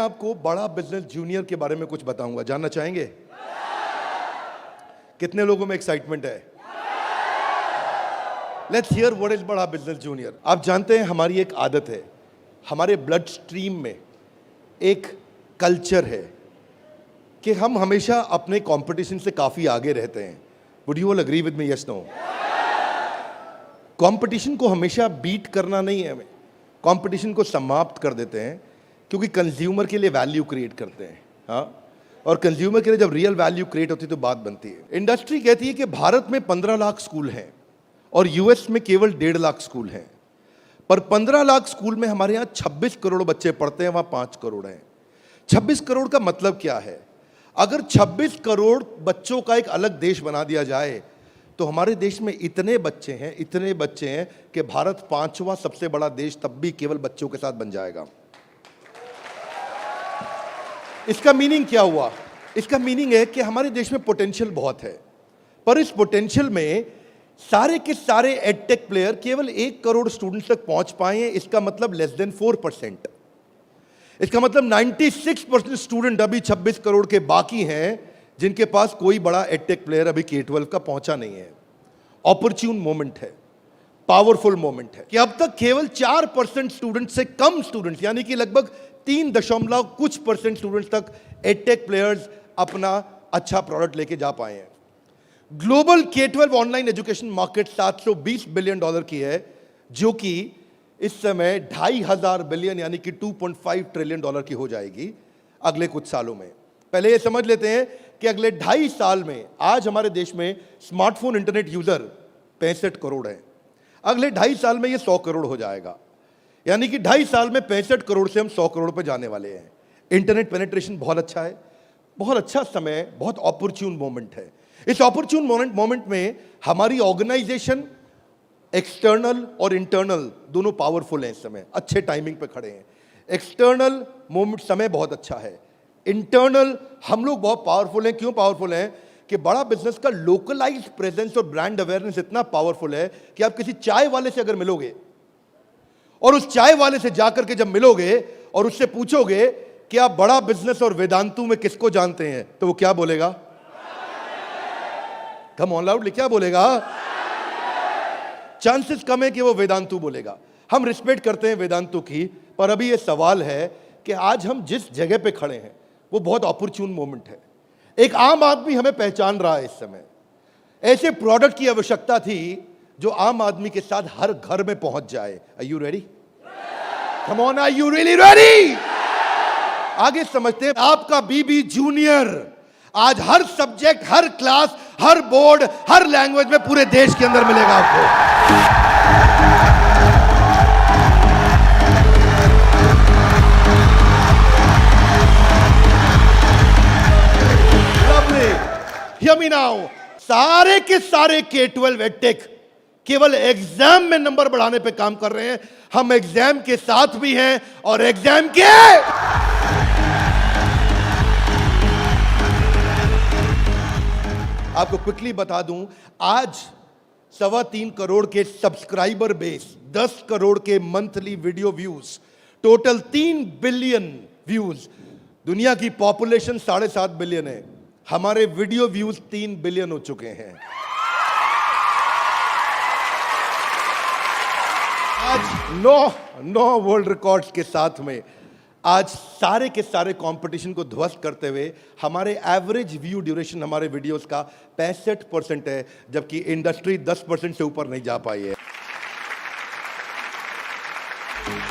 आपको बड़ा business junior के बारे में कुछ बताऊंगा, जानना चाहेंगे? कितने लोगों में एक्साइटमेंट है? लेट्स हियर व्हाट इज बड़ा बिजनेस जूनियर। आप जानते हैं हमारी एक आदत है, हमारे ब्लड स्ट्रीम में एक कल्चर है कि हम हमेशा अपने कंपटीशन से काफी आगे रहते हैं। Would you all agree with me? Yes, no? Competition को हमेशा बीट करना नहीं है, हमें कंपटीशन को समाप्त कर देते हैं, क्योंकि कंज्यूमर के लिए वैल्यू क्रिएट करते हैं। हाँ, और कंज्यूमर के लिए जब रियल वैल्यू क्रिएट होती है तो बात बनती है। इंडस्ट्री कहती है कि भारत में 15 लाख स्कूल हैं और यूएस में केवल 1.5 लाख स्कूल हैं, पर 15 लाख स्कूल में हमारे यहाँ 26 करोड़ बच्चे पढ़ते हैं, वहां 5 करोड़ हैं। 26 करोड़ का मतलब क्या है? अगर 26 करोड़ बच्चों का एक अलग देश बना दिया जाए तो हमारे देश में इतने बच्चे हैं कि भारत 5वां सबसे बड़ा देश तब भी केवल बच्चों के साथ बन जाएगा। इसका मीनिंग क्या हुआ? इसका मीनिंग है कि हमारे देश में पोटेंशियल बहुत है, पर इस पोटेंशियल में सारे के सारे एडटेक प्लेयर केवल 1 करोड़ स्टूडेंट्स तक पहुंच पाए हैं। इसका मतलब लेस देन 4%। इसका मतलब 96% स्टूडेंट अभी 26 करोड़ के बाकी हैं, जिनके पास कोई बड़ा एडटेक प्लेयर अभी K-12 का पहुंचा नहीं है। ऑपर्च्यून मोमेंट है, पावरफुल मोमेंट है कि अब तक केवल 4% स्टूडेंट से कम स्टूडेंट्स, यानी कि लगभग 3% स्टूडेंट्स तक एडटेक प्लेयर्स अपना अच्छा प्रोडक्ट लेके जा पाए हैं। Global K-12 online education market $720 billion की है, जो कि इस समय 2,500 बिलियन यानी कि $2.5 ट्रिलियन की हो जाएगी अगले कुछ सालों में। पहले ये समझ लेते हैं कि अगले 2.5 साल में, आज हमारे देश में स्मार्टफोन इंटरनेट यूजर 65 करोड़ हैं, अगले 2.5 साल में ये 100 करोड़ हो जाएगा, यानी कि 2.5 साल में 65 करोड़ से हम 100 करोड़ पे जाने वाले हैं। इंटरनेट पेनिट्रेशन बहुत अच्छा है, बहुत अच्छा समय, बहुत ऑपर्च्यून मोमेंट है। इस ऑपर्च्यून मोमेंट में हमारी ऑर्गेनाइजेशन एक्सटर्नल और इंटरनल दोनों पावरफुल हैं। इस समय अच्छे टाइमिंग पे खड़े हैं। एक्सटर्नल मोमेंट समय बहुत अच्छा है, इंटरनल हम लोग बहुत पावरफुल हैं। क्यों पावरफुल हैं? कि बड़ा बिजनेस का लोकलाइज्ड प्रेजेंस और ब्रांड अवेयरनेस इतना पावरफुल है कि आप किसी चाय वाले से अगर मिलोगे और उस चाय वाले से जाकर के जब मिलोगे और उससे पूछोगे कि आप बड़ा बिजनेस और वेदांतु में किसको जानते हैं, तो वो क्या बोलेगा? कम ऑन लाउडली, क्या बोलेगा? चांसेस कम है कि वो वेदांतु बोलेगा। हम रिस्पेक्ट करते हैं वेदांतु की, पर अभी ये सवाल है कि आज हम जिस जगह पे खड़े हैं वो बहुत ऑपर्च्यून मोमेंट है। एक आम आदमी हमें पहचान रहा है इस समय। ऐसे प्रोडक्ट की आवश्यकता थी जो आम आदमी के साथ हर घर में पहुंच जाए। Are you ready? Come on, are you really ready? आगे समझते हैं। आपका बीबी जूनियर आज हर सब्जेक्ट, हर क्लास, हर बोर्ड, हर लैंग्वेज में पूरे देश के अंदर मिलेगा आपको। Hear me now. सारे के सारे K-12 एडटेक केवल एग्जाम में नंबर बढ़ाने पे काम कर रहे हैं। हम एग्जाम के साथ भी हैं और एग्जाम के आपको क्विकली बता दूं, आज 3.25 करोड़ के सब्सक्राइबर बेस, 10 करोड़ के monthly video views, total 3 billion views. दुनिया की पॉपुलेशन 7.5 बिलियन है, हमारे वीडियो व्यूज 3 बिलियन हो चुके हैं। आज 9 वर्ल्ड रिकॉर्ड्स के साथ में आज सारे के सारे कंपटीशन को ध्वस्त करते हुए हमारे एवरेज व्यू ड्यूरेशन हमारे वीडियोस का 65% है, जबकि इंडस्ट्री 10% से ऊपर नहीं जा पाई है।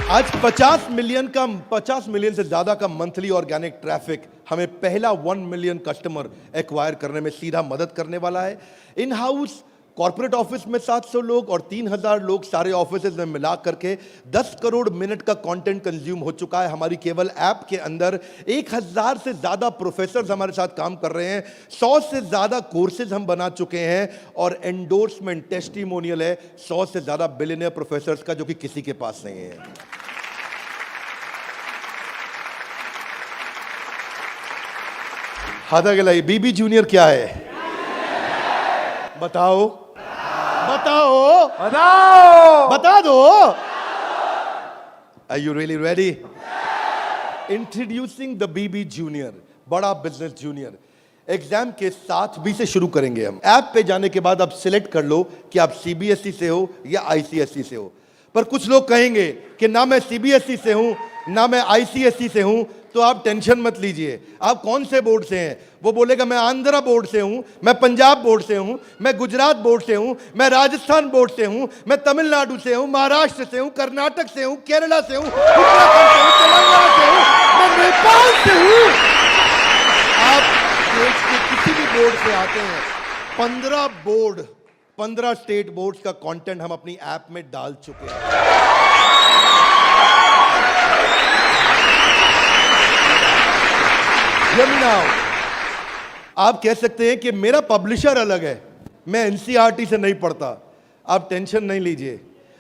आज 50 मिलियन से ज्यादा का मंथली ऑर्गेनिक ट्रैफिक हमें पहला 1 मिलियन कस्टमर एक्वायर करने में सीधा मदद करने वाला है। इन हाउस कॉर्पोरेट ऑफिस में 700 लोग और 3,000 लोग सारे ऑफिस में मिला करके 10 करोड़ मिनट का कंटेंट कंज्यूम हो चुका है। हमारी केवल ऐप के अंदर 1,000 से ज्यादा प्रोफेसर्स हमारे साथ काम कर रहे हैं, 100 से ज्यादा कोर्सेज हम बना चुके हैं और एंडोर्समेंट टेस्टिमोनियल है 100 से ज्यादा बिलियनियर प्रोफेसर्स का, जो कि किसी के पास नहीं है। हाथा गलाई बीबी जूनियर क्या है? बताओ बताओ बताओ, बता दो। Are you really ready? Introducing the BB junior, बड़ा बिजनेस जूनियर। एग्जाम के साथ बी से शुरू करेंगे हम। ऐप पे जाने के बाद आप सिलेक्ट कर लो कि आप सीबीएसई से हो या आईसीएसई से हो। पर कुछ लोग कहेंगे कि ना मैं सीबीएसई से हूं ना मैं आईसीएसई से हूं, तो आप टेंशन मत लीजिए। आप कौन से बोर्ड से हैं? वो बोलेगा मैं आंध्रा बोर्ड से हूं, मैं पंजाब बोर्ड से हूं, मैं गुजरात बोर्ड से हूं, मैं राजस्थान बोर्ड से हूं, मैं तमिलनाडु से हूं, महाराष्ट्र से हूं, कर्नाटक से हूं, केरला से हूं, उत्तराखंड से हूं, तेलंगाना से हूं, मैं नेपाल से हूं। आप देश के किसी भी बोर्ड से आते हैं, 15 स्टेट बोर्ड्स का कंटेंट हम अपनी ऐप में डाल चुके हैं। आप कह सकते हैं कि मेरा पब्लिशर अलग है, मैं एनसीईआरटी से नहीं पढ़ता। आप टेंशन नहीं लीजिए,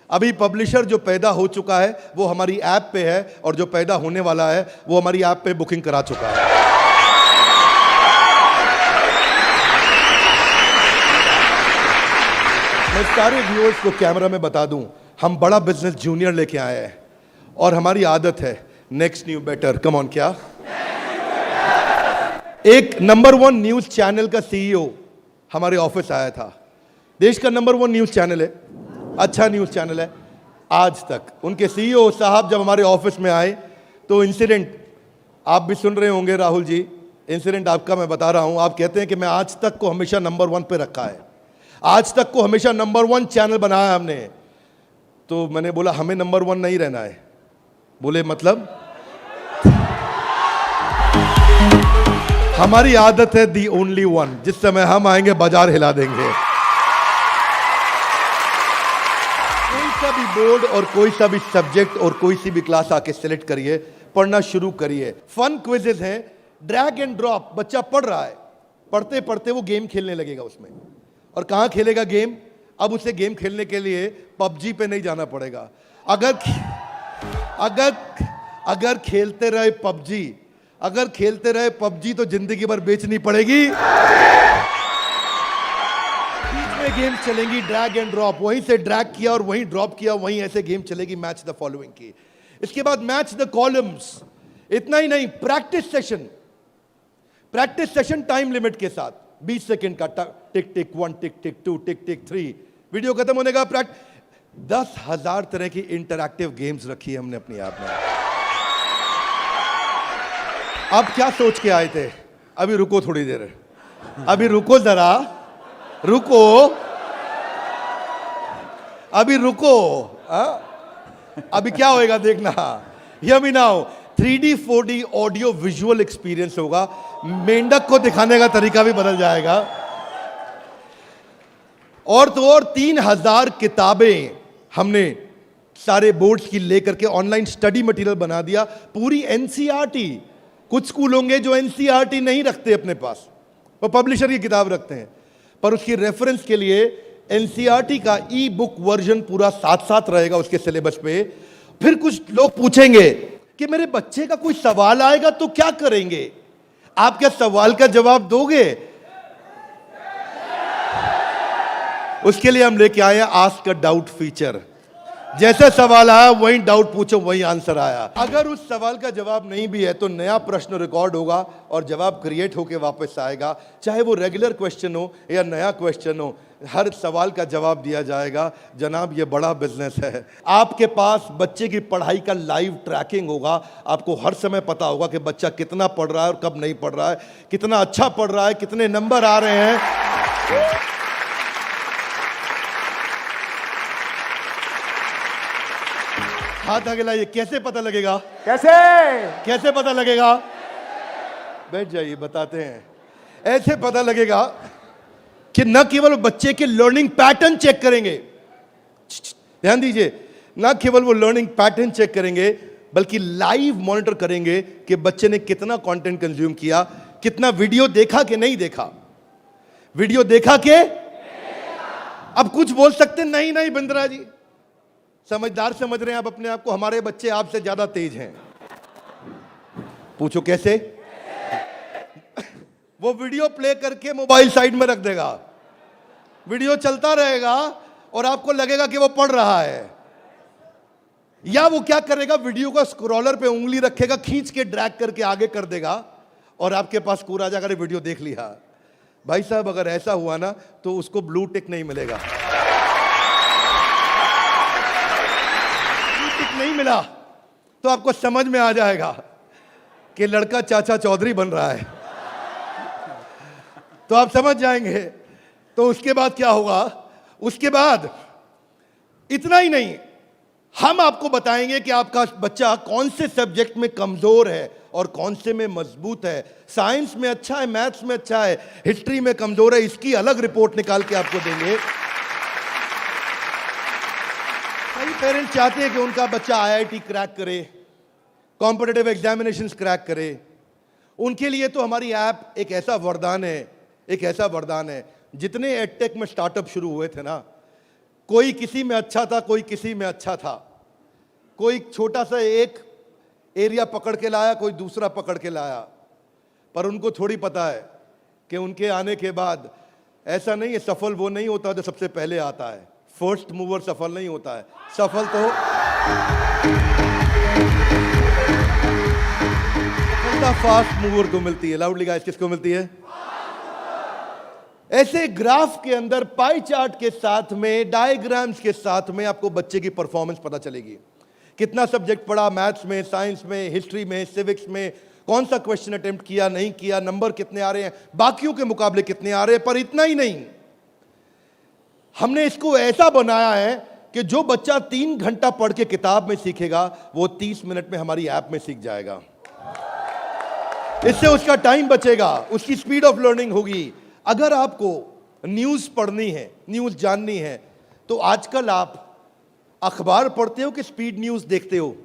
अभी पब्लिशर जो पैदा हो चुका है वो हमारी ऐप पे है, और जो पैदा होने वाला है वो हमारी ऐप पे बुकिंग करा चुका है। मैं सारे व्यूअर्स को कैमरा में बता दूं, हम बड़ा बिजनेस जूनियर लेके आए हैं, और हमारी आदत है next new better. Come on, क्या एक नंबर 1 न्यूज चैनल का सीईओ हमारे ऑफिस आया था। देश का नंबर 1 न्यूज चैनल है, अच्छा न्यूज चैनल है। आज तक उनके सीईओ साहब जब हमारे ऑफिस में आए तो इंसिडेंट आप भी सुन रहे होंगे राहुल जी, इंसिडेंट आपका मैं बता रहा हूं। आप कहते हैं कि मैं आज तक को हमेशा नंबर 1 पे रखा है, आज तक को हमेशा नंबर 1 चैनल बनाया हमने। तो मैंने बोला हमें नंबर 1 नहीं रहना है। बोले मतलब? हमारी आदत है दी ओनली वन, जिस समय हम आएंगे बाजार हिला देंगे। कोई सा भी बोर्ड और कोई सा भी सब्जेक्ट और कोई सी भी क्लास आके सिलेक्ट करिए, पढ़ना शुरू करिए। फन क्विजेज हैं, ड्रैग एंड ड्रॉप। बच्चा पढ़ रहा है, पढ़ते पढ़ते वो गेम खेलने लगेगा उसमें। और कहां खेलेगा गेम? अब उसे गेम खेलने के लिए पबजी पे नहीं जाना पड़ेगा। अगर खेलते रहे पबजी, अगर खेलते रहे पबजी तो जिंदगी भर बेचनी पड़ेगी। बीच में गेम चलेंगी ड्रैग एंड ड्रॉप, वहीं से ड्रैग किया और वहीं ड्रॉप किया, वहीं ऐसे गेम चलेगी मैच द फॉलोइंग की। इसके बाद मैच द कॉलम्स। इतना ही नहीं, प्रैक्टिस सेशन टाइम लिमिट के साथ 20 सेकंड का, टिक टिक 1, टिक टिक 2, टिक टिक 3, वीडियो खत्म होने का 10,000 तरह की इंटरैक्टिव गेम्स रखी है हमने अपनी ऐप में। आप क्या सोच के आए थे? अभी रुको थोड़ी देर, अभी रुको जरा, रुको, अभी रुको। अभी क्या होएगा देखना। Hear me now, 3D 4D audio visual experience होगा। मेंढक को दिखाने का तरीका भी बदल जाएगा। और तो और 3000 किताबें हमने सारे बोर्ड्स की लेकर के ऑनलाइन स्टडी मटेरियल बना दिया, पूरी एनसीईआरटी। कुछ स्कूल होंगे जो एनसीईआरटी नहीं रखते अपने पास, वो पब्लिशर की किताब रखते हैं, पर उसकी रेफरेंस के लिए एनसीईआरटी का ई बुक वर्जन पूरा साथ साथ रहेगा उसके सिलेबस पे। फिर कुछ लोग पूछेंगे कि मेरे बच्चे का कोई सवाल आएगा तो क्या करेंगे? आप क्या सवाल का जवाब दोगे? उसके लिए हम लेके आए हैं आस्क अ डाउट फीचर। जैसे सवाल आया वही डाउट पूछो, वही आंसर आया। अगर उस सवाल का जवाब नहीं भी है तो नया प्रश्न रिकॉर्ड होगा और जवाब क्रिएट होके वापस आएगा। चाहे वो रेगुलर क्वेश्चन हो या नया क्वेश्चन हो, हर सवाल का जवाब दिया जाएगा। जनाब, ये बड़ा बिजनेस है। आपके पास बच्चे की पढ़ाई का लाइव ट्रैकिंग होगा। आपको हर समय पता होगा कि बच्चा कितना पढ़ रहा है और कब नहीं पढ़ रहा है, कितना अच्छा पढ़ रहा है, कितने नंबर आ रहे हैं। हाथ आगे लाइए। कैसे पता लगेगा? कैसे पता लगेगा? बैठ जाइए, बताते हैं। ऐसे पता लगेगा कि न केवल बच्चे के लर्निंग पैटर्न चेक करेंगे, ध्यान दीजिए, न केवल वो लर्निंग पैटर्न चेक करेंगे बल्कि लाइव मॉनिटर करेंगे कि बच्चे ने कितना कंटेंट कंज्यूम किया, कितना वीडियो देखा कि नहीं देखा। वीडियो देखा के? अब कुछ बोल सकते नहीं, नहीं बिंद्रा जी, समझदार समझ रहे हैं आप अपने आप को, हमारे बच्चे आपसे ज्यादा तेज हैं। पूछो कैसे? वो वीडियो प्ले करके मोबाइल साइड में रख देगा, वीडियो चलता रहेगा और आपको लगेगा कि वो पढ़ रहा है। या वो क्या करेगा, वीडियो का स्क्रॉलर पे उंगली रखेगा, खींच के ड्रैग करके आगे कर देगा और आपके पास स्कोर आ जाएगा, अरे वीडियो देख लिया। भाई साहब अगर ऐसा हुआ ना तो उसको ब्लू टिक नहीं मिलेगा। ब्लू टिक नहीं मिला तो आपको समझ में आ जाएगा कि लड़का चाचा चौधरी बन रहा है, तो आप समझ जाएंगे। तो उसके बाद क्या होगा, उसके बाद इतना ही नहीं, हम आपको बताएंगे कि आपका बच्चा कौन से सब्जेक्ट में कमजोर है और कौन से में मजबूत है। साइंस में अच्छा है, मैथ्स में अच्छा है, हिस्ट्री में कमजोर है, इसकी अलग रिपोर्ट निकाल के आपको देंगे। कई पेरेंट्स चाहते हैं कि उनका बच्चा आईआईटी क्रैक करे, कॉम्पिटिटिव एग्जामिनेशंस क्रैक करे। उनके लिए तो हमारी ऐप एक ऐसा वरदान है, एक ऐसा वरदान है। जितने एडटेक में स्टार्टअप शुरू हुए थे ना, कोई किसी में अच्छा था, कोई किसी में अच्छा था, कोई छोटा सा एक एरिया पकड़ के लाया, कोई दूसरा पकड़ के लाया, पर उनको थोड़ी पता है कि उनके आने के बाद ऐसा नहीं है, सफल वो नहीं होता जो सबसे पहले आता है। फर्स्ट मूवर सफल नहीं होता है, सफल तो फास्ट मूवर को मिलती है। लाउडली गाइस, किसको मिलती है? ऐसे ग्राफ के अंदर पाई चार्ट के साथ में, डायग्राम्स के साथ में आपको बच्चे की परफॉर्मेंस पता चलेगी। कितना सब्जेक्ट पढ़ा, मैथ्स में, साइंस में, हिस्ट्री में, सिविक्स में, कौन सा क्वेश्चन अटेम्प्ट किया, नहीं किया, नंबर कितने आ रहे हैं, बाकियों के मुकाबले कितने आ रहे हैं। पर इतना ही नहीं, हमने इसको ऐसा बनाया है कि जो बच्चा 3 घंटा पढ़ के किताब में सीखेगा, वो 30 मिनट में हमारी ऐप में सीख जाएगा। इससे उसका टाइम बचेगा, उसकी स्पीड ऑफ लर्निंग होगी। अगर आपको न्यूज़ पढ़नी है, न्यूज़ जाननी है, तो आजकल आप अखबार पढ़ते हो कि स्पीड न्यूज़ देखते हो?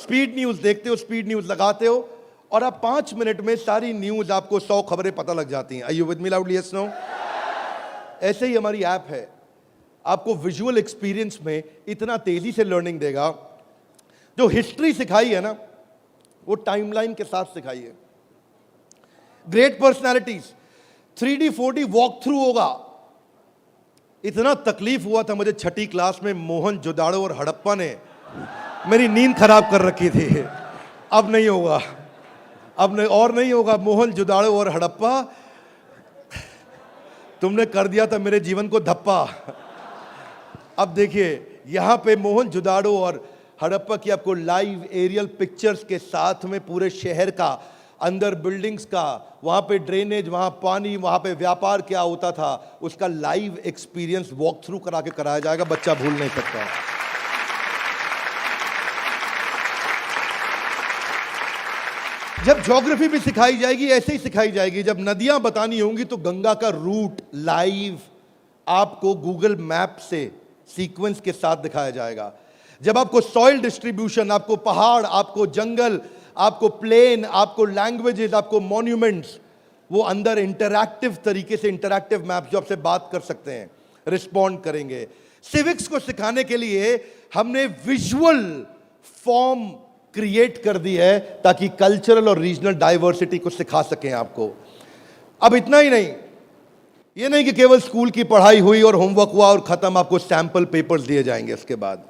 स्पीड न्यूज़ देखते हो, स्पीड न्यूज़ लगाते हो और आप 5 मिनट में सारी न्यूज़, आपको 100 खबरें पता लग जाती हैं। Are you with me loudly? Yes, no? ऐसे ही हमारी ऐप है, आपको विजुअल एक्सपीरियंस में इतना तेजी से लर्निंग देगा। जो हिस्ट्री सिखाई है ना, वो टाइमलाइन के साथ सिखाई है। Great personalities 3D 4D walk through होगा। इतना तकलीफ हुआ था मुझे 6ठी क्लास में, मोहन जोदाड़ो और हड़प्पा ने मेरी नींद खराब कर रखी थी। अब नहीं होगा, अब नहीं, और नहीं होगा। मोहन जोदाड़ो और हड़प्पा, तुमने कर दिया था मेरे जीवन को धप्पा। अब देखिए यहां पे मोहन जोदाड़ो और हड़प्पा की आपको लाइव एरियल पिक्चर्स के साथ में पूरे शहर का, अंदर बिल्डिंग्स का, वहां पे ड्रेनेज, वहां पानी, वहां पे व्यापार क्या होता था, उसका लाइव एक्सपीरियंस वॉक थ्रू करा के कराया जाएगा। बच्चा भूल नहीं सकता। जब ज्योग्राफी भी सिखाई जाएगी, ऐसे ही सिखाई जाएगी। जब नदियां बतानी होंगी तो गंगा का रूट लाइव आपको गूगल मैप से सीक्वेंस के साथ दिखाया जाएगा। जब आपको सॉइल डिस्ट्रीब्यूशन, आपको पहाड़, आपको जंगल, आपको प्लेन, आपको लैंग्वेजेस, आपको मॉन्यूमेंट्स, वो अंदर इंटरैक्टिव तरीके से, इंटरैक्टिव मैप जो आपसे बात कर सकते हैं, रिस्पॉन्ड करेंगे। सिविक्स को सिखाने के लिए हमने विजुअल फॉर्म क्रिएट कर दी है ताकि कल्चरल और रीजनल डाइवर्सिटी को सिखा सकें आपको। अब इतना ही नहीं, ये नहीं कि केवल स्कूल की पढ़ाई हुई और होमवर्क हुआ और खत्म, आपको सैंपल पेपर्स दिए जाएंगे। इसके बाद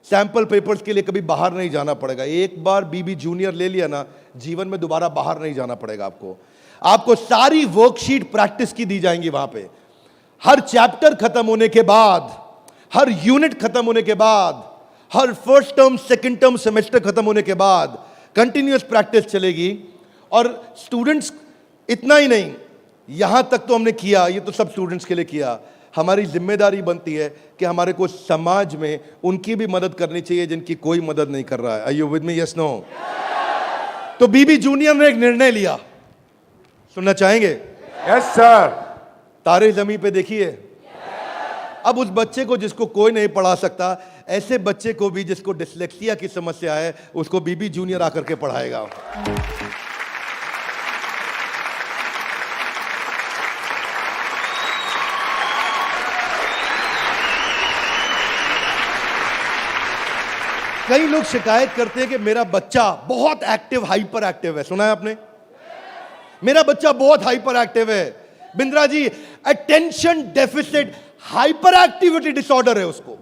सैंपल पेपर्स के लिए कभी बाहर नहीं जाना पड़ेगा। एक बार बीबी जूनियर ले लिया ना, जीवन में दोबारा बाहर नहीं जाना पड़ेगा आपको। आपको सारी वर्कशीट प्रैक्टिस की दी जाएंगी वहां पे। हर चैप्टर खत्म होने के बाद, हर यूनिट खत्म होने के बाद, हर first term, second term, semester खत्म होने के बाद कंटिन्यूअस प्रैक्टिस चलेगी। और स्टूडेंट्स, इतना ही नहीं, यहां तक तो हमने किया, ये तो सब स्टूडेंट्स के लिए किया। हमारी जिम्मेदारी बनती है कि हमारे को समाज में उनकी भी मदद करनी चाहिए जिनकी कोई मदद नहीं कर रहा है। Are you with me? Yes, no? तो बीबी जूनियर ने एक निर्णय लिया, सुनना चाहेंगे? Yes sir. तारे जमीन पे देखिए। अब उस बच्चे को जिसको कोई नहीं पढ़ा सकता, ऐसे बच्चे को भी जिसको डिसलेक्सिया की समस्या है, उसको बीबी जूनियर आकर के पढ़ाएगा। कई लोग शिकायत करते हैं कि मेरा बच्चा बहुत एक्टिव, हाइपर एक्टिव है। सुना है आपने? मेरा बच्चा बहुत हाइपर एक्टिव है। Bindra ji, attention deficit hyper activity disorder है उसको।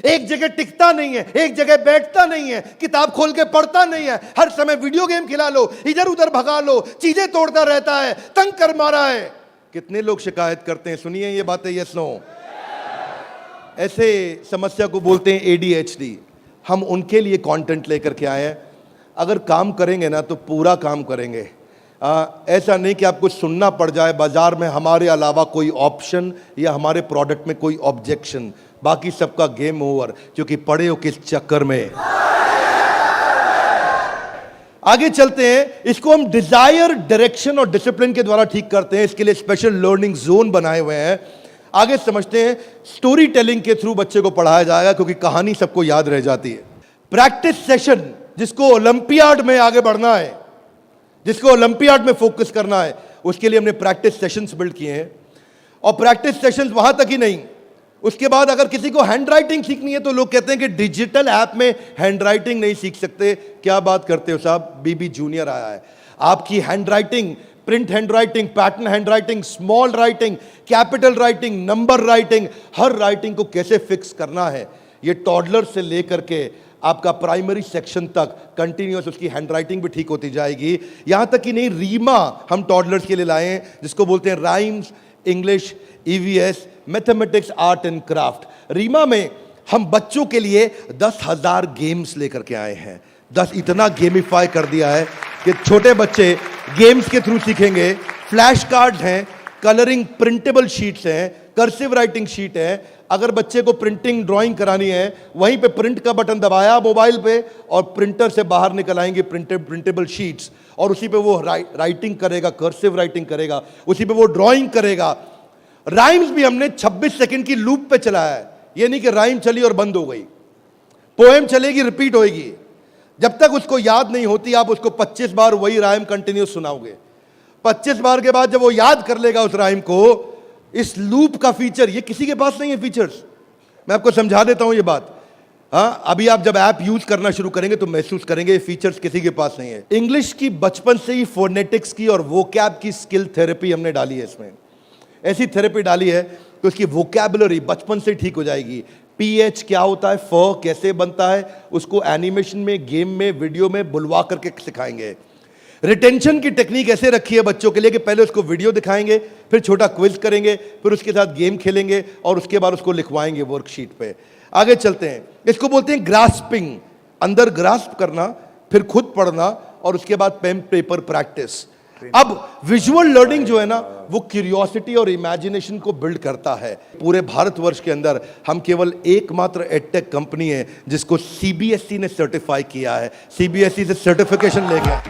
एक जगह टिकता नहीं है, एक जगह बैठता नहीं है, किताब खोल के पढ़ता नहीं है, हर समय वीडियो गेम खिला लो, इधर उधर भगा लो, चीजें तोड़ता रहता है, तंग कर मारा है। कितने लोग शिकायत करते हैं, सुनिए ये बातें, यस नो। ऐसे समस्या को बोलते हैं एडीएचडी। हम उनके लिए कंटेंट लेकर के आए हैं। अगर काम करेंगे ना तो पूरा काम करेंगे। ऐसा नहीं कि आपको सुनना पड़ जाए बाजार में हमारे अलावा कोई ऑप्शन या हमारे प्रोडक्ट में कोई ऑब्जेक्शन, बाकी सबका गेम ओवर, क्योंकि पड़े हो किस चक्कर में। आगे चलते हैं। इसको हम डिजायर, डायरेक्शन और डिसिप्लिन के द्वारा ठीक करते हैं। इसके लिए स्पेशल लर्निंग जोन बनाए हुए हैं। आगे समझते हैं। स्टोरी टेलिंग के थ्रू बच्चे को पढ़ाया जाएगा, क्योंकि कहानी सबको याद रह जाती है। प्रैक्टिस सेशन, जिसको ओलंपियाड में आगे बढ़ना है, जिसको ओलंपियाड में फोकस करना है, उसके लिए हमने प्रैक्टिस सेशंस बिल्ड किए हैं। और प्रैक्टिस सेशंस वहां तक ही नहीं, उसके बाद अगर किसी को हैंड राइटिंग सीखनी है तो लोग कहते हैं कि डिजिटल ऐप में हैंड राइटिंग नहीं सीख सकते। क्या बात करते हो साहब, बीबी जूनियर आया है। आपकी hand writing, print hand writing, pattern hand writing, small writing, capital writing, number writing, हर राइटिंग को कैसे फिक्स करना है, ये टॉडलर से लेकर के आपका प्राइमरी सेक्शन तक कंटिन्यूअस उसकी हैंडराइटिंग भी ठीक होती जाएगी। यहां तक कि नहीं, रीमा हम टॉडलर्स के लिए लाए हैं, जिसको बोलते हैं rhymes, English, EVS, mathematics, art and craft. Reema में हम बच्चों के लिए 10,000 गेम्स लेकर के आए हैं। 10 इतना गेमिफाई कर दिया है कि छोटे बच्चे गेम्स के थ्रू सीखेंगे। फ्लैश कार्ड्स हैं, कलरिंग प्रिंटेबल शीट्स हैं, कर्सिव राइटिंग शीट है। अगर बच्चे को प्रिंटिंग ड्राइंग करानी है, वहीं पे प्रिंट का बटन दबाया मोबाइल पे और प्रिंटर से बाहर निकल आएंगे प्रिंटेबल शीट्स, और उसी पे वो राइटिंग करेगा, कर्सिव राइटिंग करेगा, उसी पे वो ड्राइंग करेगा। राइम्स भी हमने 26 सेकंड की लूप पे चलाया है। ये नहीं कि राइम चली और बंद हो गई। पोएम चलेगी, रिपीट होएगी। जब तक उसको याद नहीं होती, आप उसको 25 बार वही राइम कंटिन्यूस सुनाओगे। 25 बार के बाद जब वो याद कर लेगा उस राइम को, इस लूप का फीचर, ये किसी के पास नहीं है फीचर्स। मैं आपको समझा देता हूं ये बात। अभी आप जब ऐप यूज करना शुरू करेंगे तो महसूस करेंगे ये फीचर्स किसी के पास नहीं है। इंग्लिश की बचपन से ही फोनेटिक्स की और वोकैब की स्किल थेरेपी हमने डाली है इसमें। ऐसी थेरेपी डाली है तो उसकी वोकैबुलरी बचपन से ठीक हो जाएगी। पीएच क्या होता है, फ कैसे बनता है, उसको एनिमेशन में, गेम में, वीडियो में बुलवा करके सिखाएंगे। रिटेंशन की टेक्निक ऐसे रखी है बच्चों के लिए कि पहले उसको वीडियो दिखाएंगे, फिर छोटा क्विज करेंगे, फिर उसके साथ गेम खेलेंगे और उसके बाद उसको लिखवाएंगे वर्कशीट पे। आगे चलते हैं। इसको बोलते हैं ग्रास्पिंग, अंदर ग्रास्प करना, फिर खुद पढ़ना और उसके बाद पेन पेपर प्रैक्टिस। अब विजुअल लर्निंग जो है ना, वो क्यूरियोसिटी और इमेजिनेशन को बिल्ड करता है। पूरे भारतवर्ष के अंदर हम केवल एकमात्र एडटेक कंपनी है जिसको सीबीएसई ने सर्टिफाई किया है। सीबीएसई से सर्टिफिकेशन ले गया।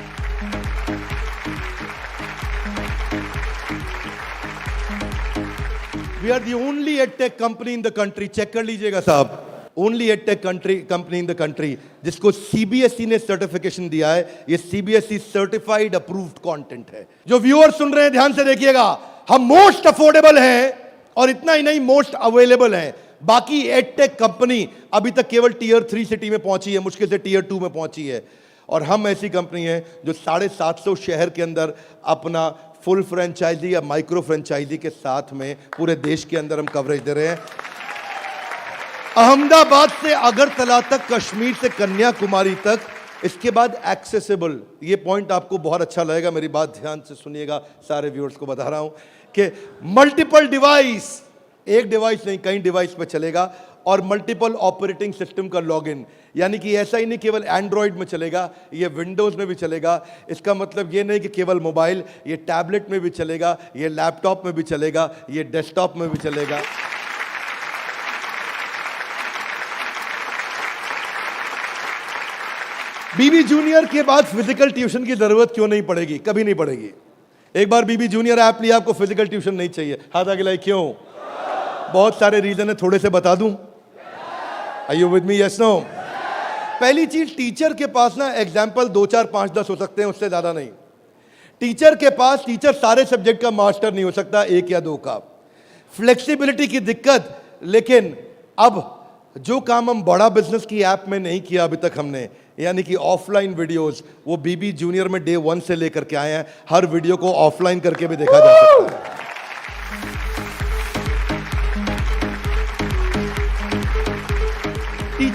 We are the only edtech company in the country, check कर लीजिएगा साहब, only edtech company in the country जिसको सीबीएसई ने सर्टिफिकेशन दिया है। ये सीबीएसई सर्टिफाइड अप्रूव्ड कंटेंट है। जो व्यूअर सुन रहे हैं ध्यान से देखिएगा, हम मोस्ट अफोर्डेबल हैं और इतना ही नहीं, मोस्ट अवेलेबल हैं। बाकी एडटेक कंपनी अभी तक केवल टीयर 3 सिटी में पहुंची है, मुश्किल से टीयर 2 में पहुंची है। और हम ऐसी कंपनी है जो 750 शहर के अंदर अपना फुल फ्रेंचाइजी या माइक्रो फ्रेंचाइजी के साथ में पूरे देश के अंदर हम कवरेज दे रहे हैं। अहमदाबाद से अगरतला तक, कश्मीर से कन्याकुमारी तक, इसके बाद एक्सेसिबल। ये पॉइंट आपको बहुत अच्छा लगेगा, मेरी बात ध्यान से सुनिएगा, सारे व्यूअर्स को बता रहा हूं कि मल्टीपल डिवाइस, एक डिवाइस नहीं कई डिवाइस पे चलेगा, और मल्टीपल ऑपरेटिंग सिस्टम का लॉगिन। यानी कि ऐसा ही नहीं केवल एंड्रॉइड में चलेगा, ये विंडोज में भी चलेगा। इसका मतलब ये नहीं कि केवल मोबाइल, ये टैबलेट में भी चलेगा, ये लैपटॉप में भी चलेगा, ये डेस्कटॉप में भी चलेगा। बीबी जूनियर के बाद फिजिकल ट्यूशन की जरूरत क्यों नहीं पड़ेगी? कभी नहीं पड़ेगी। एक बार बीबी जूनियर ऐप लिया, आपको फिजिकल ट्यूशन नहीं चाहिए। हाथ आगे लाइए, क्यों? बहुत सारे रीजन है, थोड़े से बता दूं। Are you with me? Yes, no? पहली चीज, टीचर के पास ना एग्जाम्पल 2, 4, 5, 10 हो सकते हैं, उससे ज्यादा नहीं। टीचर के पास, टीचर सारे सब्जेक्ट का मास्टर नहीं हो सकता, 1 या 2 का। फ्लेक्सिबिलिटी की दिक्कत। लेकिन अब जो काम हम बड़ा बिजनेस की ऐप में नहीं किया अभी तक हमने, यानी कि ऑफलाइन वीडियोस, वो बीबी जूनियर में डे 1 से लेकर के आए हैं। हर वीडियो को ऑफलाइन करके भी देखा जा सकता है।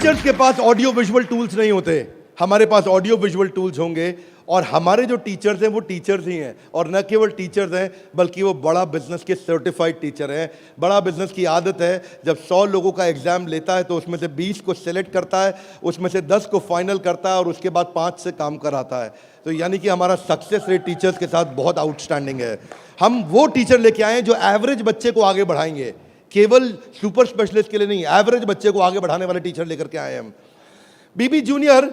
टीचर्स के पास ऑडियो विजुअल टूल्स नहीं होते, हमारे पास ऑडियो विजुअल टूल्स होंगे। और हमारे जो टीचर्स हैं वो टीचर्स ही हैं, और न केवल टीचर्स हैं बल्कि वो बड़ा बिजनेस के सर्टिफाइड टीचर हैं। बड़ा बिजनेस की आदत है, जब 100 लोगों का एग्जाम लेता है तो उसमें से 20 को सेलेक्ट करता है, उसमें से 10 को फाइनल करता है और उसके बाद 5 से काम कराता है। तो यानी कि हमारा सक्सेस रेट टीचर्स के साथ बहुत आउटस्टैंडिंग है। हम वो टीचर लेके आए हैं जो एवरेज बच्चे को आगे बढ़ाएंगे, केवल सुपर स्पेशलिस्ट के लिए नहीं, एवरेज बच्चे को आगे बढ़ाने वाले टीचर लेकर के आए हैं हम। बीबी जूनियर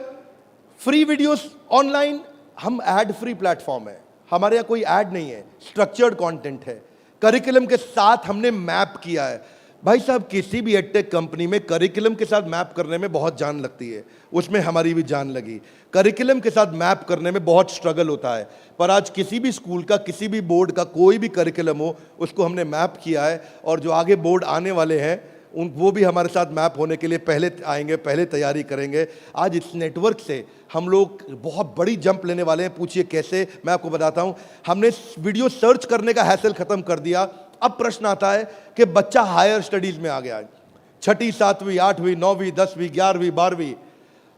फ्री वीडियोस ऑनलाइन, हम एड फ्री प्लेटफॉर्म है, हमारे यहाँ कोई ऐड नहीं है, स्ट्रक्चर्ड कंटेंट है, करिकुलम के साथ हमने मैप किया है। भाई साहब, किसी भी एडटेक कंपनी में करिकुलम के साथ मैप करने में बहुत जान लगती है, उसमें हमारी भी जान लगी। करिकुलम के साथ मैप करने में बहुत स्ट्रगल होता है, पर आज किसी भी स्कूल का, किसी भी बोर्ड का कोई भी करिकुलम हो, उसको हमने मैप किया है। और जो आगे बोर्ड आने वाले हैं वो भी हमारे साथ मैप होने के लिए पहले आएंगे, पहले तैयारी करेंगे। आज इस नेटवर्क से हम लोग बहुत बड़ी जंप लेने वाले हैं। पूछिए कैसे, मैं आपको बताता हूं। हमने वीडियो सर्च करने का हैसल खत्म कर दिया। अब प्रश्न आता है कि बच्चा हायर स्टडीज में आ गया है, 6ठी 7वीं 8वीं 9वीं 10वीं 11वीं 12वीं,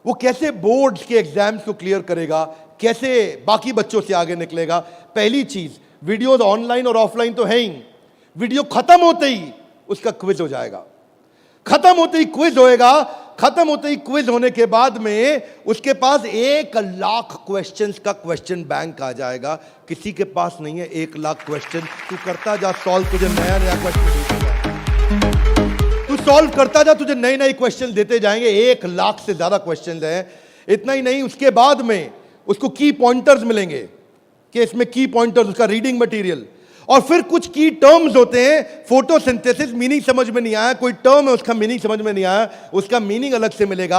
वो कैसे बोर्ड्स के एग्जाम्स को क्लियर करेगा, कैसे बाकी बच्चों से आगे निकलेगा। पहली चीज, वीडियोज ऑनलाइन और ऑफलाइन तो है ही, वीडियो खत्म होते ही उसका क्विज हो जाएगा, खत्म होते ही क्विज होएगा। खत्म होते ही क्विज होने के बाद में उसके पास 1 लाख क्वेश्चंस का क्वेश्चन बैंक आ जाएगा। किसी के पास नहीं है 1 लाख क्वेश्चन। तू करता जा सॉल्व, तुझे नया नया क्वेश्चन, तू सॉल्व करता जा, तुझे नए नए क्वेश्चन देते जाएंगे। 1 लाख से ज्यादा क्वेश्चन हैं। इतना ही नहीं, उसके बाद में उसको की पॉइंटर्स मिलेंगे कि इसमें की पॉइंटर्स, उसका रीडिंग मटेरियल, और फिर कुछ की टर्म्स होते हैं। फोटोसिंथेसिस मीनिंग समझ में नहीं आया, कोई टर्म है उसका मीनिंग समझ में नहीं आया, उसका मीनिंग अलग से मिलेगा।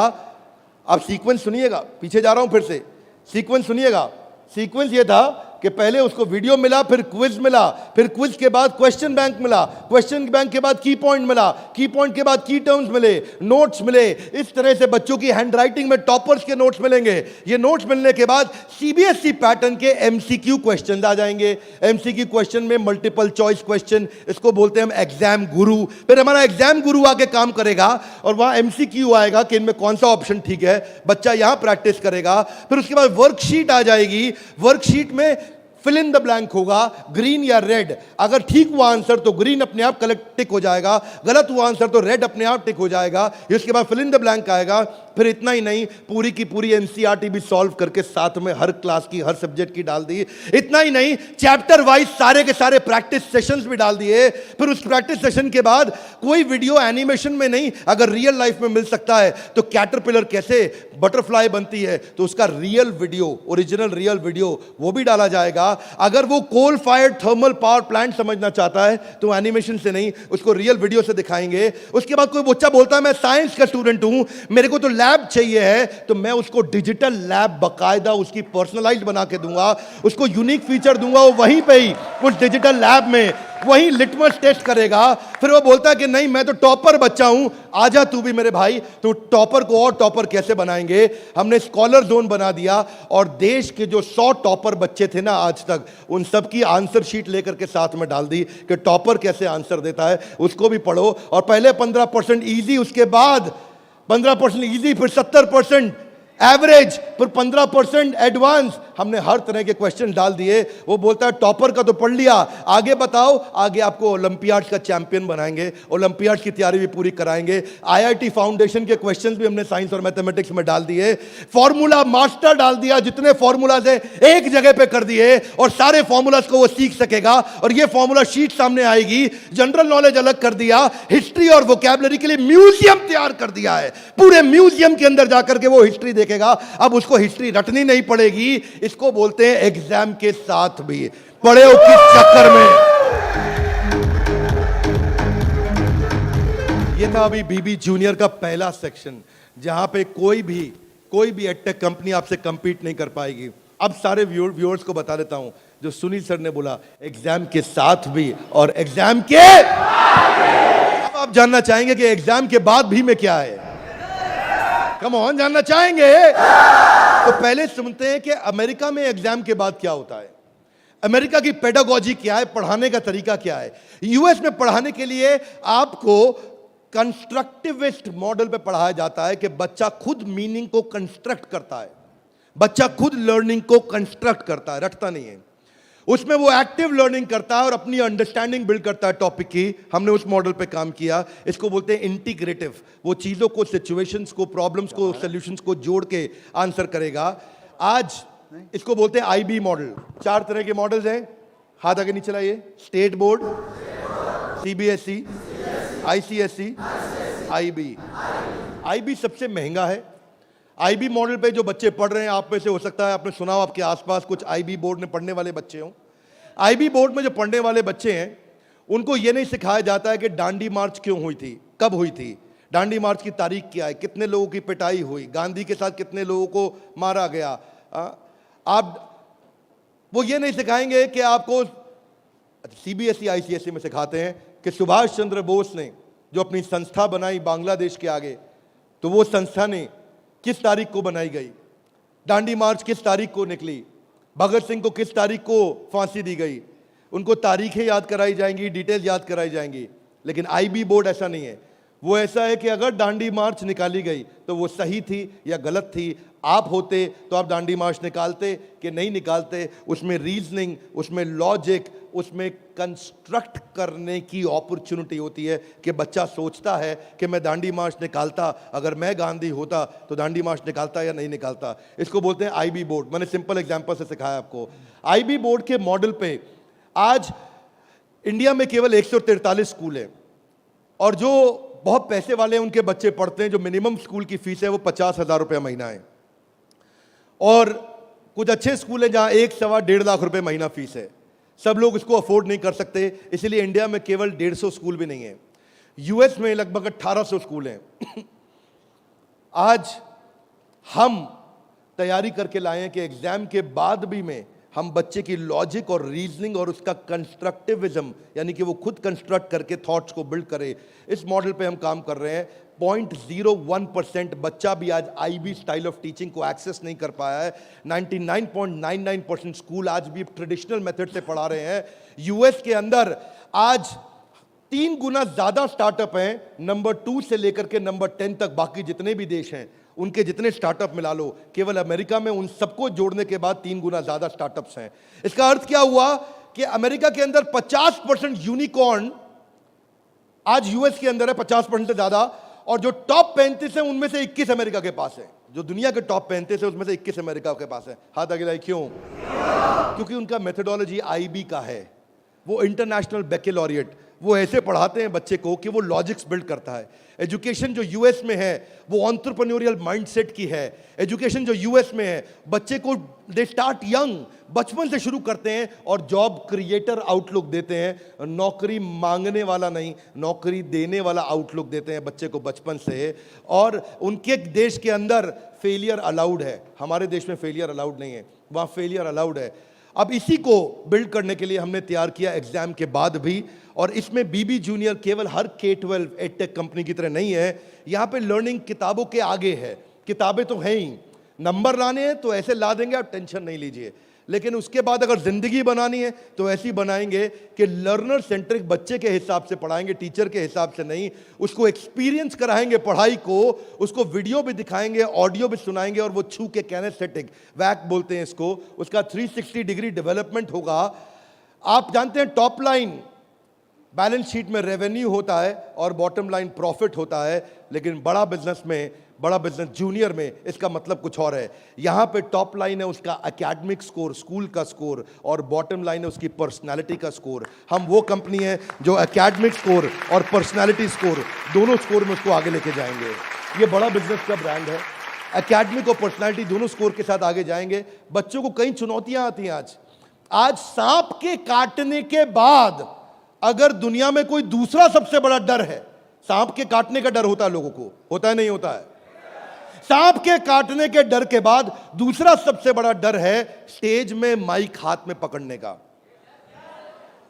आप सीक्वेंस सुनिएगा, पीछे जा रहा हूं फिर से, सीक्वेंस सुनिएगा। सीक्वेंस ये था कि पहले उसको वीडियो मिला, फिर क्विज मिला, फिर क्विज के बाद क्वेश्चन बैंक मिला, क्वेश्चन बैंक के बाद की पॉइंट मिला, की पॉइंट के बाद की टर्म्स मिले, नोट्स मिले। इस तरह से बच्चों की हैंडराइटिंग में टॉपर्स के नोट्स मिलेंगे। ये नोट्स मिलने के बाद सीबीएसई पैटर्न के एमसीक्यू क्वेश्चन आ जाएंगे। एमसीक्यू क्वेश्चन में मल्टीपल चॉइस क्वेश्चन, इसको बोलते हैं हम एग्जाम गुरु। फिर हमारा एग्जाम गुरु आके काम करेगा और वहां एमसीक्यू आएगा कि इनमें कौन सा ऑप्शन ठीक है, बच्चा यहां प्रैक्टिस करेगा। फिर उसके बाद वर्कशीट आ जाएगी, वर्कशीट में फिल इन द ब्लैंक होगा, ग्रीन या रेड। अगर ठीक हुआ आंसर तो ग्रीन अपने आप कलेक्ट टिक हो जाएगा, गलत हुआ आंसर तो रेड अपने आप टिक हो जाएगा। इसके बाद फिल इन द ब्लैंक आएगा। फिर इतना ही नहीं, पूरी की पूरी एनसीईआरटी भी सॉल्व करके साथ में हर क्लास की, हर सब्जेक्ट की डाल दी। इतना ही नहीं, चैप्टर वाइज सारे के सारे प्रैक्टिस सेशंस भी डाल दिए। फिर उस प्रैक्टिस सेशन के बाद कोई वीडियो एनिमेशन में नहीं, अगर रियल लाइफ में मिल सकता है तो कैटरपिलर कैसे बटरफ्लाई बनती है तो उसका real video, original real video वो भी डाला जाएगा। अगर वो coal fired thermal power plant समझना चाहता है तो एनिमेशन से नहीं, उसको रियल वीडियो से दिखाएंगे। उसके बाद कोई बच्चा बोलता है मैं साइंस का स्टूडेंट हूं, मेरे को तो लैब चाहिए है, तो मैं उसको डिजिटल लैब बकायदा उसकी पर्सनलाइज्ड बना के दूंगा, उसको यूनिक फीचर दूंगा। वो वहीं पे ही उस डिजिटल लैब में वही लिटमस टेस्ट करेगा। फिर वो बोलता है कि नहीं मैं तो टॉपर बच्चा हूं, आजा तू भी मेरे भाई। तो टॉपर को और टॉपर कैसे बनाएंगे, हमने स्कॉलर जोन बना दिया और देश के जो 100 टॉपर बच्चे थे ना आज तक, उन सब की आंसर शीट लेकर के साथ में डाल दी कि टॉपर कैसे आंसर देता है, उसको भी पढ़ो। और पहले 15% इजी, उसके बाद 15% इजी, फिर 70% एवरेज, फिर 15% एडवांस। हमने हर तरह के क्वेश्चन डाल दिए। वो बोलता है टॉपर का तो पढ़ लिया, आगे बताओ। आगे आपको ओलंपियाड्स का चैंपियन बनाएंगे, ओलंपियाड्स की तैयारी भी पूरी कराएंगे। आईआईटी फाउंडेशन के क्वेश्चंस भी हमने साइंस और मैथमेटिक्स में डाल दिए। फॉर्मूला मास्टर डाल दिया, जितने फॉर्मूलाज है एक जगह पे कर दिए और सारे फॉर्मूलाज को वो सीख सकेगा। और ये फॉर्मूला शीट सामने आएगी। जनरल नॉलेज अलग कर दिया, हिस्ट्री और वोकैबुलरी के लिए म्यूजियम तैयार कर दिया है। पूरे म्यूजियम के अंदर जाकर के वो हिस्ट्री देखेगा। अब उसको हिस्ट्री रटनी नहीं पड़ेगी। इसको बोलते हैं एग्जाम के साथ भी पढ़े हो किस चक्कर में। ये था अभी बीबी जूनियर का पहला सेक्शन, जहां पे कोई भी एडटेक कंपनी आपसे कंपीट नहीं कर पाएगी। अब सारे व्यूअर्स को बता देता हूं, जो सुनील सर ने बोला एग्जाम के साथ भी और एग्जाम के, अब आप जानना चाहेंगे कि एग्जाम के बाद भी में क्या है। कम ऑन, जानना चाहेंगे तो पहले सुनते हैं कि अमेरिका में एग्जाम के बाद क्या होता है, अमेरिका की पेडागोजी क्या है, पढ़ाने का तरीका क्या है। यूएस में पढ़ाने के लिए आपको कंस्ट्रक्टिविस्ट मॉडल पे पढ़ाया जाता है कि बच्चा खुद मीनिंग को कंस्ट्रक्ट करता है, बच्चा खुद लर्निंग को कंस्ट्रक्ट करता है, रटता नहीं है। उसमें वो एक्टिव लर्निंग करता है और अपनी अंडरस्टैंडिंग बिल्ड करता है टॉपिक की। हमने उस मॉडल पे काम किया। इसको बोलते हैं इंटीग्रेटिव। वो चीजों को, सिचुएशंस को, प्रॉब्लम्स को, सॉल्यूशंस को जोड़ के आंसर करेगा। आज इसको बोलते हैं आईबी मॉडल। 4 तरह के मॉडल्स हैं, हाथ आगे नीचे लाइए। State board, CBSE, ICSE, IB. IB सबसे महंगा है। आईबी मॉडल पे जो बच्चे पढ़ रहे हैं, आप में से हो सकता है आपने सुना हो, आपके आसपास कुछ आईबी बोर्ड में पढ़ने वाले बच्चे हों। आईबी बोर्ड में जो पढ़ने वाले बच्चे हैं, उनको ये नहीं सिखाया जाता है कि डांडी मार्च क्यों हुई थी, कब हुई थी, डांडी मार्च की तारीख क्या है, कितने लोगों की पिटाई हुई, गांधी के साथ कितने लोगों को मारा गया। वो ये नहीं सिखाएंगे कि आपको, सीबीएसई आईसीएसई में सिखाते हैं कि सुभाष चंद्र बोस ने जो अपनी संस्था बनाई बांग्लादेश के आगे, तो वो संस्था ने किस तारीख को बनाई गई, डांडी मार्च किस तारीख को निकली, भगत सिंह को किस तारीख को फांसी दी गई। उनको तारीखें याद कराई जाएंगी, डिटेल याद कराई जाएंगी। लेकिन आईबी बोर्ड ऐसा नहीं है। वो ऐसा है कि अगर डांडी मार्च निकाली गई तो वो सही थी या गलत थी। आप होते तो आप डांडी मार्च निकालते कि नहीं निकालते। उसमें रीजनिंग, उसमें लॉजिक, उसमें कंस्ट्रक्ट करने की अपॉर्चुनिटी होती है कि बच्चा सोचता है कि मैं डांडी मार्च निकालता, अगर मैं गांधी होता तो डांडी मार्च निकालता या नहीं निकालता। इसको बोलते हैं आईबी बोर्ड। मैंने सिंपल एग्जांपल से सिखाया आपको। आईबी बोर्ड के मॉडल पे आज इंडिया में केवल 143 स्कूल हैं, और जो बहुत पैसे वाले हैं उनके बच्चे पढ़ते हैं। जो मिनिमम स्कूल की फीस है वो 50,000 रुपये महीना है, और कुछ अच्छे स्कूल हैं जहां 1-1.25 लाख रुपए महीना फीस है। सब लोग इसको अफोर्ड नहीं कर सकते, इसलिए इंडिया में केवल 150 स्कूल भी नहीं है। यूएस में लगभग 1800 स्कूल हैं। आज हम तैयारी करके लाए हैं कि एग्जाम के बाद भी में हम बच्चे की लॉजिक और रीजनिंग और उसका कंस्ट्रक्टिविज्म, यानी कि वो खुद कंस्ट्रक्ट करके थॉट्स को बिल्ड करे, इस मॉडल पे हम काम कर रहे हैं। 0.01% बच्चा भी आज आईबी स्टाइल ऑफ टीचिंग को एक्सेस नहीं कर पाया है। 99.99% स्कूल आज भी ट्रेडिशनल मेथड से पढ़ा रहे हैं। यूएस के अंदर आज 3 गुना ज्यादा स्टार्टअप हैं, नंबर 2 से लेकर के नंबर 10 तक। बाकी जितने भी देश हैं उनके जितने स्टार्टअप मिला लो, केवल अमेरिका में उन सबको जोड़ने के बाद 3 गुना ज्यादा स्टार्टअप्स हैं। इसका अर्थ क्या हुआ कि अमेरिका के अंदर 50% यूनिकॉर्न आज यूएस के अंदर है, 50% से ज्यादा। और जो टॉप 35 है उनमें से 21 अमेरिका के पास है। जो दुनिया के टॉप 35 है उसमें से 21 अमेरिका के पास है। हाथ आगे लाइए। क्यों? क्योंकि उनका मेथोडोलॉजी आईबी का है। वो इंटरनेशनल बैकलॉरिएट, वो ऐसे पढ़ाते हैं बच्चे को कि वो लॉजिक्स बिल्ड करता है। एजुकेशन जो यूएस में है वो एंटरप्रेन्योरियल माइंडसेट की है। एजुकेशन जो यूएस में है, बच्चे को दे स्टार्ट यंग, बचपन से शुरू करते हैं और जॉब क्रिएटर आउटलुक देते हैं। नौकरी मांगने वाला नहीं, नौकरी देने वाला आउटलुक देते हैं बच्चे को बचपन से। और उनके देश के अंदर फेलियर अलाउड है, हमारे देश में फेलियर अलाउड नहीं है, वहाँ फेलियर अलाउड है। अब इसी को बिल्ड करने के लिए हमने तैयार किया एग्जाम के बाद भी। और इसमें बीबी जूनियर केवल हर K-12 एडटेक कंपनी की तरह नहीं है। यहाँ पे लर्निंग किताबों के आगे है। किताबें तो हैं ही, नंबर लाने हैं तो ऐसे ला देंगे, आप टेंशन नहीं लीजिए। लेकिन उसके बाद अगर जिंदगी बनानी है तो ऐसी बनाएंगे कि लर्नर सेंट्रिक बच्चे के हिसाब से पढ़ाएंगे, टीचर के हिसाब से नहीं। उसको एक्सपीरियंस कराएंगे पढ़ाई को, उसको वीडियो भी दिखाएंगे, ऑडियो भी सुनाएंगे, और वो छू के कैनेस्थेटिक, वैक बोलते हैं इसको, उसका 360 डिग्री डेवलपमेंट होगा। आप जानते हैं टॉप लाइन बैलेंस शीट में रेवेन्यू होता है और बॉटम लाइन प्रॉफिट होता है, लेकिन बड़ा बिजनेस जूनियर में इसका मतलब कुछ और है। यहां पे टॉप लाइन है उसका एकेडमिक स्कोर, स्कूल का स्कोर, और बॉटम लाइन है उसकी पर्सनालिटी का स्कोर। हम वो कंपनी है जो एकेडमिक स्कोर और पर्सनालिटी स्कोर, दोनों स्कोर में उसको आगे लेके जाएंगे। ये बड़ा बिजनेस का ब्रांड है। एकेडमिक और पर्सनालिटी दोनों स्कोर के साथ आगे जाएंगे। बच्चों को कई चुनौतियां आती हैं। आज सांप के काटने के बाद अगर दुनिया में कोई दूसरा सबसे बड़ा डर है, सांप के काटने का डर होता है लोगों को, होता है नहीं होता है? सांप के काटने के डर के बाद दूसरा सबसे बड़ा डर है स्टेज में माइक हाथ में पकड़ने का।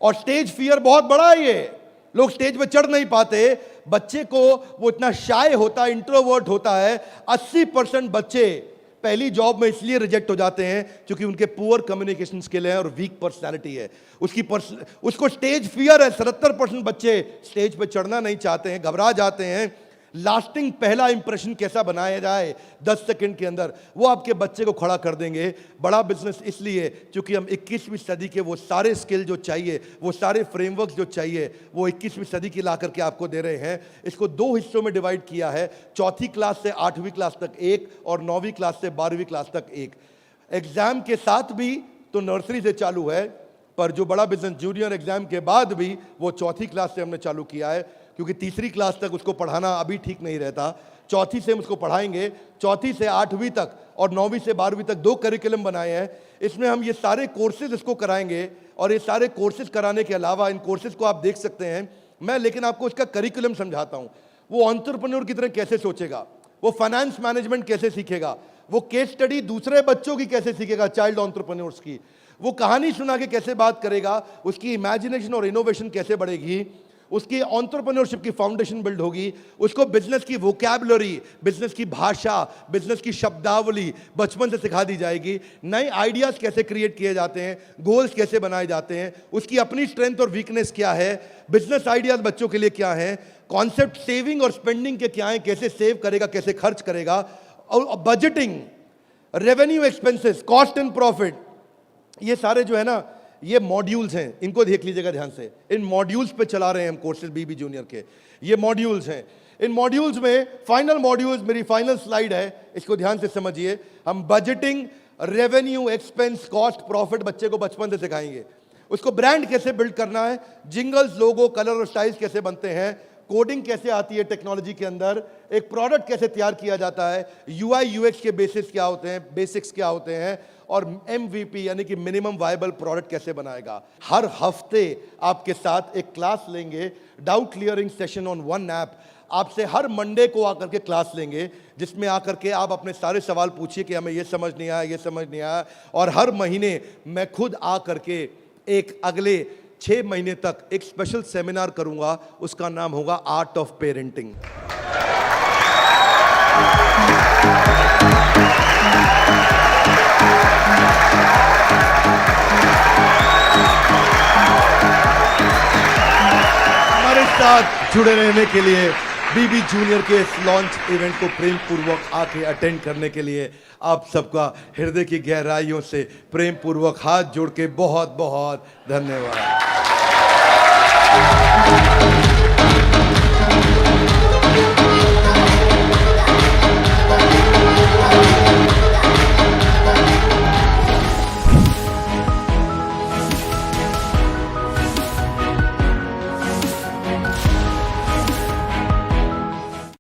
और स्टेज फियर बहुत बड़ा है। ये लोग स्टेज पे चढ़ नहीं पाते। बच्चे को वो इतना शाय होता है, इंट्रोवर्ट होता है। 80% बच्चे पहली जॉब में इसलिए रिजेक्ट हो जाते हैं क्योंकि उनके पुअर कम्युनिकेशन स्किल है और वीक पर्सनालिटी है। उसको स्टेज फियर है। 77% बच्चे स्टेज पे चढ़ना नहीं चाहते हैं, घबरा जाते हैं। लास्टिंग पहला इंप्रेशन कैसा बनाया जाए 10 सेकंड के अंदर, वो आपके बच्चे को खड़ा कर देंगे। बड़ा बिजनेस इसलिए क्योंकि हम 21वीं सदी के वो सारे स्किल जो चाहिए, वो सारे फ्रेमवर्क जो चाहिए, वो 21वीं सदी की ला करके आपको दे रहे हैं। इसको 2 हिस्सों में डिवाइड किया है, 4वीं क्लास से 8वीं क्लास तक एक और 9वीं क्लास से 12वीं क्लास तक एक। एग्जाम के साथ भी तो नर्सरी से चालू है, पर जो बड़ा बिजनेस जूनियर एग्जाम के बाद भी वो 4वीं क्लास से हमने चालू किया है, क्योंकि 3री क्लास तक उसको पढ़ाना अभी ठीक नहीं रहता। 4वीं से हम उसको पढ़ाएंगे, 4वीं से 8वीं तक और 9वीं से 12वीं तक 2 करिकुलम बनाए हैं। इसमें हम ये सारे कोर्सेज इसको कराएंगे और ये सारे कोर्सेज कराने के अलावा इन कोर्सेज को आप देख सकते हैं मैं, लेकिन आपको इसका करिकुलम समझाता हूँ। वो एंटरप्रेन्योर की तरह कैसे सोचेगा, वो फाइनेंस मैनेजमेंट कैसे सीखेगा, वो केस स्टडी दूसरे बच्चों की कैसे सीखेगा, चाइल्ड एंटरप्रेन्योर्स की, वो कहानी सुना के कैसे बात करेगा, उसकी इमेजिनेशन और इनोवेशन कैसे बढ़ेगी, उसकी एंटरप्रेन्योरशिप की फाउंडेशन बिल्ड होगी, उसको बिजनेस की वोकैबुलरी, बिजनेस की भाषा, बिजनेस की शब्दावली बचपन से सिखा दी जाएगी। नए आइडियाज कैसे क्रिएट किए जाते हैं, गोल्स कैसे बनाए जाते हैं, उसकी अपनी स्ट्रेंथ और वीकनेस क्या है, बिजनेस आइडियाज बच्चों के लिए क्या है, कॉन्सेप्ट सेविंग और स्पेंडिंग के क्या है, कैसे सेव करेगा, कैसे खर्च करेगा, और budgeting, revenue expenses, cost and profit, ये सारे जो है ना ये मॉड्यूल्स हैं, इनको देख लीजिएगा ध्यान से। इन मॉड्यूल्स पे चला रहे हैं हम कोर्सेज बीबी जूनियर के, ये मॉड्यूल्स हैं। इन मॉड्यूल्स में फाइनल मॉड्यूल्स, मेरी फाइनल स्लाइड है, इसको ध्यान से समझिए। हम budgeting, revenue, expense, cost, profit बच्चे को बचपन से सिखाएंगे। उसको ब्रांड कैसे बिल्ड करना है, जिंगल्स, लोगो, कलर और स्टाइल्स कैसे बनते हैं, कोडिंग कैसे आती है टेक्नोलॉजी के अंदर, एक प्रोडक्ट कैसे तैयार किया जाता है, यूआई यूएक्स के बेसिक्स क्या होते हैं, बेसिक्स क्या होते हैं, और एमवीपी यानी कि मिनिमम वायबल प्रोडक्ट कैसे बनाएगा। हर हफ्ते आपके साथ एक क्लास लेंगे, doubt clearing session on one app. आपसे हर मंडे को आकर के क्लास लेंगे, जिसमें आकर के आप अपने सारे सवाल पूछिए कि हमें ये समझ नहीं आया, ये समझ नहीं आया। और हर महीने मैं खुद आकर के एक अगले 6 महीने तक एक स्पेशल सेमिनार करूंगा, उसका नाम होगा आर्ट ऑफ पेरेंटिंग। हमारे साथ जुड़े रहने के लिए, बीबी जूनियर के इस लॉन्च इवेंट को प्रेम पूर्वक आके अटेंड करने के लिए आप सबका हृदय की गहराइयों से प्रेम पूर्वक हाथ जोड़ के बहुत बहुत धन्यवाद।